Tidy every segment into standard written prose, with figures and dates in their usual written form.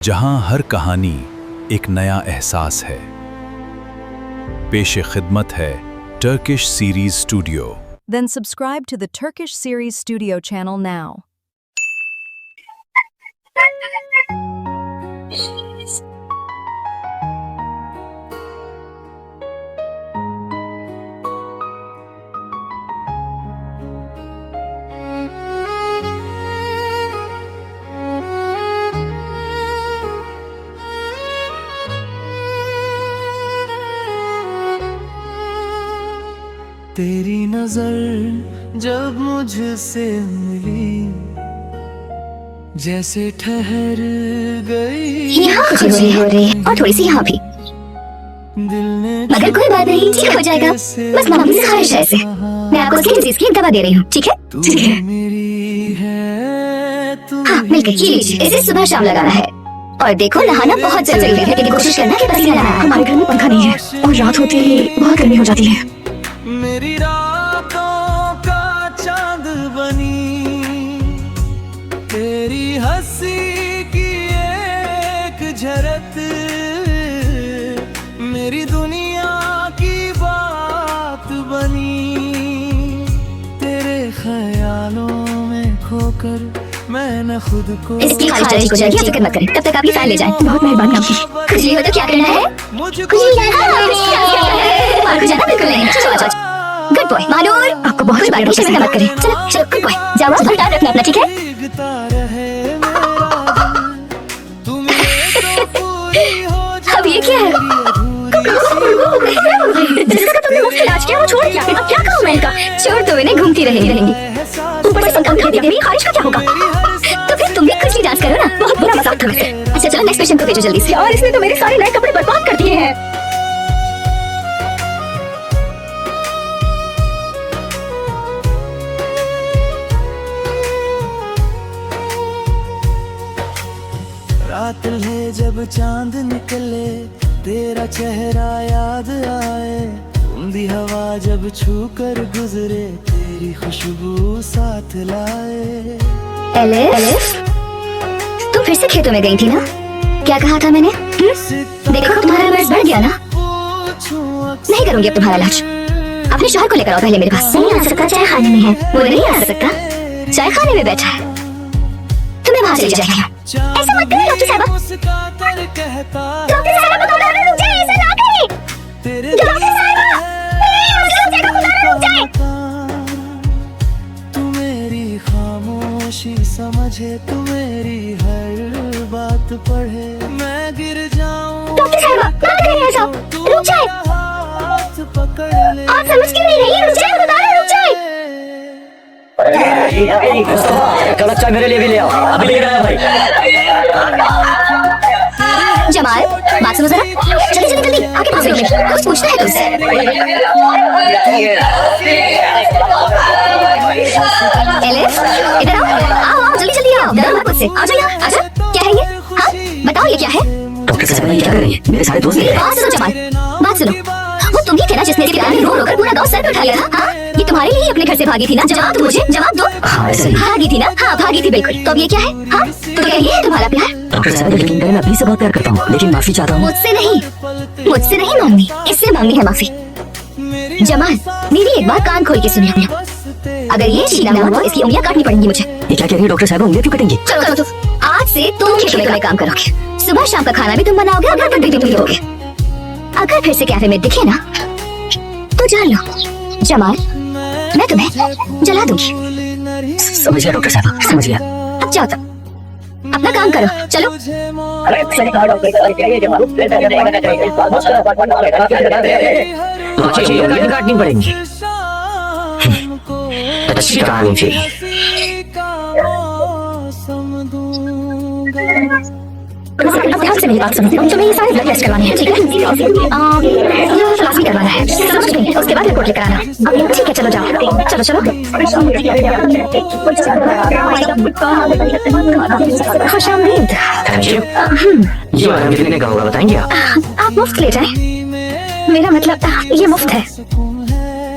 जहां हर कहानी एक नया एहसास है। पेश खिदमत है Turkish series studio. Then subscribe to the Turkish Series Studio channel now. तेरी नजर जब मुझसे मिली जैसे ठहर गई यहाँ खुशी हो रही है और थोड़ी सी यहाँ भी, दिल ने मगर कोई बात नहीं, ठीक हो जाएगा। बस मम्मी से खारिश है ऐसे। मैं आपको स्किन डिजीज की एक दवा दे रही हूँ, ठीक है? ठीक है। मेरी है तू हाँ, मिलकर ये लीजिए। इसे सुबह शाम लगाना है और देखो नहाना बहुत जरूरी है, लेकिन कोशिश करना कि पसीना ना आए। हमारे घर में पंखा नहीं है और रात होते ही बहुत गर्मी हो जाती है। मेरी रातों का चांद बनी तेरी हंसी की एक झलक, मेरी दुनिया की बात बनी। तेरे ख्यालों में खोकर मैं न खुद को इसकी खारिश ठीक हो जाएगी, आप फिक्र मत करें। तब तक आप ये फाइल ले जाएं। बहुत मेहरबानी आपकी। खुशी हो तो क्या करना है? बाहर को जाना बिल्कुल नहीं। चलो गुड बॉय मानूर, आपको बहुत बार पीछे में मत करें। चलो चलो गुड बॉय, जाओ आप ध्यान रखना अपना, ठीक है? अब ये क्या है? जिसका तुमने मुफ्त इलाज किया वो छोड़ दिया, अब क्या करूं मैं इनका? छोड़ दो, इन्हें घूमती रहेंगी। ऊपर से पंखा खरीदे हुए खारिश का क्या होगा? तो फिर तुम भी खुशी डांस करो ना। बहुत बुरा मजाक था वैसे। अच्छा चलो नेक्स्ट पेशेंट को भेजो जल्दी से। और इसने तो मेरे सारे नए कपड़े बर्बाद कर दिए हैं। रात है जब चांद निकले तेरा चेहरा याद आए, ठंडी हवा जब छू कर गुजरे तेरी खुशबू साथ लाए। एलिफ, तुम फिर से खेतों में गई थी ना? क्या कहा था मैंने? देखो तुम्हारा मर्ज बढ़ गया ना। नहीं करूंगी अब तुम्हारा इलाज। अपने शौहर को लेकर आओ पहले मेरे पास। नहीं आ सकता, चाय खाने में है। वो नहीं आ सकता, चाय खाने में बैठा है। तुम्हें वहां चली जाएंगे। ऐसा मत करो डॉक्टर साहब। डॉक्टर साहब को बुलाना, रुक जाइए, ऐसा ना करें। डॉक्टर साहब, रुक जाइए। तू मेरी खामोशी समझे, तू मेरी हर बात पढ़े, मैं गिर जाऊं। डॉक्टर साहब ना करें ऐसा, रुक जाइए। हाथ पकड़ ले। आप समझ क्यों नहीं रही? रुक जाइए, बता रहा, रुक जाइए। कड़क चाय मेरे लिए भी ले आओ, अभी लेकर आया भाई। जमाल बात सुनो जरा, जल्दी जल्दी जल्दी आके पास में कुछ पूछना है तुमसे। एलिफ इधर आओ आओ जल्दी जल्दी आओ, डरो मत मुझसे, आ जाओ यहाँ, आजा। क्या है ये? हाँ बताओ ये क्या है? डॉक्टर साहब ये क्या कर रही है? मेरे सारे दोस्त बात सुनो जमाल, बात सुनो। वो तुम ही थे ना जिसने इसके प्यार में रो रो कर पूरा गाँव सर पे उठा लिया था? हाँ ये तुम्हारे लिए ही अपने घर से भागी थी ना? जवाब दो मुझे, जवाब दो। हाँ ऐसे ही भागी थी ना? हाँ भागी थी बिल्कुल। तो अब ये क्या है? हाँ तो क्या ये है तुम्हारा प्यार? डॉक्टर साहब यकीन करें मैं अभी से बहुत प्यार करता हूँ, लेकिन माफी चाहता हूँ। मुझसे नहीं मांगनी, इससे मांगनी है माफी। जमाल मेरी एक बात कान खोल के सुनिए, अगर ये ठीक ना हुआ तो इसकी उंगलियां काटनी पड़ेंगी मुझे। ये क्या कह रही है डॉक्टर साहब, उंगलियां क्यों कटेंगी? चलो तो आज से तुम खेतों में काम करोगे, सुबह शाम का खाना भी तुम बनाओगे और घर पर भी तुम दोगे। अगर फिर से कैफे में दिखे ना तो जान लो जमाल मैं तुम्हें जला दूंगी। समझ गया डॉक्टर साहब, समझ गया। अब जाओ तुम अपना काम करो, चलो। उंगलियां काटनी पड़ेंगी। अच्छी कहानी थी। अब ध्यान से मेरी बात सुनो, तुम्हें ये सारे ब्लड टेस्ट करवाने हैं, ठीक है? ये फ्लास्क करवाना है, समझ गई? उसके बाद रिपोर्ट लेकर आना। अब ठीक है चलो जाओ, चलो चलो। खुशामदीद। Thank you. ये वाला कितने का होगा बताएंगे आप मुफ्त ले जाएं। मेरा मतलब ये मुफ्त है,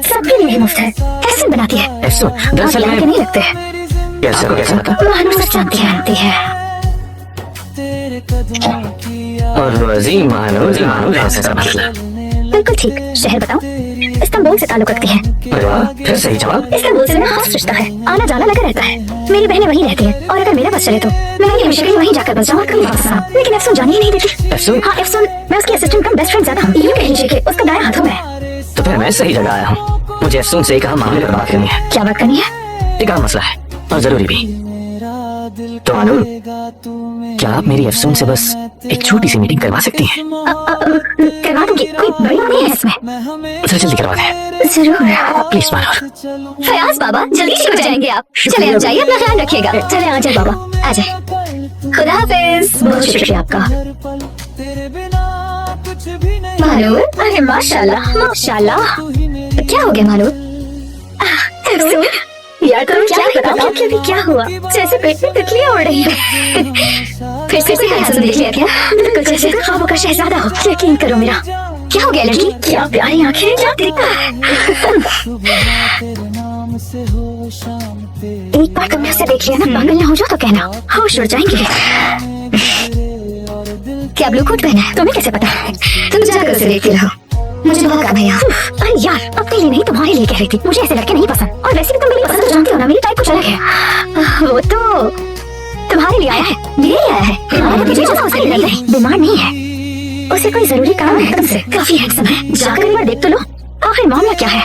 सबके लिए मुफ्त है। एहसन बनाती है, दरअसल के नहीं लगते। कैसा जानती है और रोजी मानो ऐसा सब मतलब। बिल्कुल ठीक। शहर बताओ। इस्तांबुल से ताल्लुक रखती है। अरे वाह, फिर सही जवाब। इस्तांबुल से मेरा खास रिश्ता है, आना जाना लगा रहता है। मेरी बहनें वहीं रहती हैं और अगर मेरा बस चले तो मैं हमेशा कहीं वहीं जाकर बस जाऊँ और कभी वापस आऊँ। लेकिन एफसून जाने ही नहीं देती। एफसून? हाँ एफसून, मैं उसकी असिस्टेंट कम बेस्ट फ्रेंड ज्यादा हूँ। यूँ कह लीजिए कि उसका दाएं हाथों में। तो फिर मैं सही जगह आया हूँ। मुझे अफसून से एक अहम मामले पर बात करनी है। क्या बात करनी है? एक अहम मसला है और जरूरी भी। तो मालूम, क्या आप मेरी अफसून से बस एक छोटी सी मीटिंग करवा सकती हैं? करवा दूंगी, कोई बड़ी बात नहीं है इसमें। सर जल्दी करवा दें जरूर। प्लीज मानूर। फयाज बाबा जल्दी ठीक हो जाएंगे आप। चले आप जाइए, अपना ख्याल रखिएगा। चले आ जाए बाबा, आ जाए। खुदा हाफिज। बहुत शुक्रिया आपका। मालूर, अरे माशाल्लाह माशाल्लाह। क्या हो गया मालूर? यार तुम क्या बताओ कि अभी क्या हुआ? जैसे पेट में तितलियां उड़ रही हैं। फिर से कोई हैंडसम देख लिया क्या? बिल्कुल जैसे ख्वाबों का शहजादा हो। यकीन करो मेरा। क्या हो गया लड़की? क्या प्यारी आंखें, क्या दिखता है। एक बार तुमने उसे देख लिया ना, पागल ना हो जाओ तो कहना, होश उड़ जाएंगे। क्या ब्लू कोट पहना है? तुम्हें कैसे पता? तुम जाकर उसे देखती रहो, मुझे बहुत काम है यहाँ। अरे यार, अपने लिए नहीं तुम्हारे लिए कह रही थी। मुझे ऐसे लड़के नहीं पसंद, और वैसे भी तुम मेरी पसंद तो जानती हो ना, मेरी टाइप कुछ अलग है। वो तो तुम्हारे लिए आया है, मेरे लिए आया है। बीमार नहीं है, उसे कोई जरूरी काम है तुमसे। काफी हैंडसम है, जाकर एक बार देख तो लो आखिर मामला क्या है।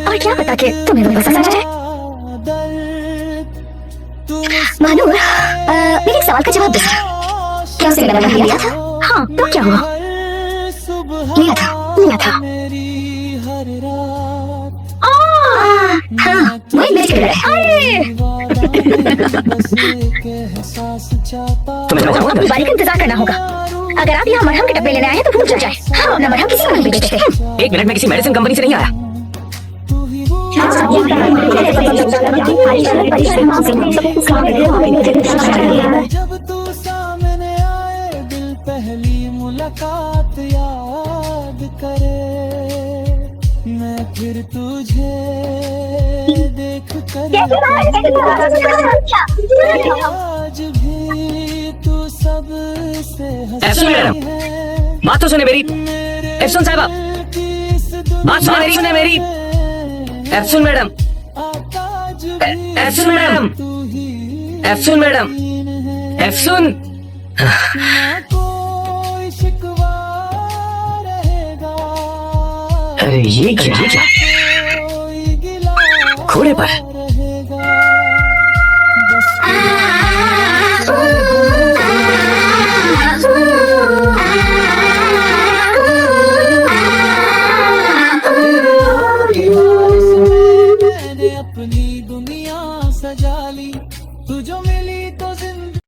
और क्या पता कि तुम्हें वो पसंद आ जाए। मानूर, मेरे एक सवाल का जवाब दो। क्या उसे मेरा नंबर लिया था? हाँ, तो क्या हुआ? लिया था। हाँ, वही मेरे घर है। तुम्हें मैं जाऊँ? अपनी बारी का इंतजार करना होगा। अगर आप यहाँ मरहम के डब्बे लेने आए हैं तो भूल जाए। हाँ, अपना मरहम किसी को नहीं बेचते। एक मिनट में किसी मेडिसिन कंपनी से नहीं आया। जब तू सामने आए दिल पहली मुलाकात याद करे, मैं फिर तुझे देख कर आज भी तू सबसे हंसी मैडम, है। बात तो सुने मेरी। एफसून साहिबा, बात सुने मेरी। एफसून मैडम, एफसून मैडम, एफसून मैडम, एफसून। कोई शिकवा रहेगा, अरे ये क्या कोई गिला घोड़े पर? रहेगा। मैंने अपनी दुनिया सजा ली, तू जो मिली तो जिंदगी।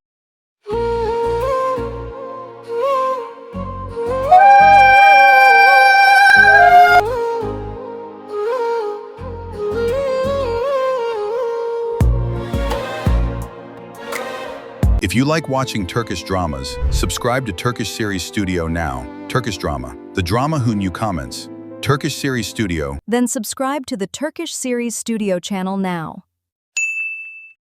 If you like watching Turkish dramas, subscribe to Turkish Series Studio now. Turkish Drama, the drama who knew comments. Turkish Series Studio. Then subscribe to the Turkish Series Studio channel now.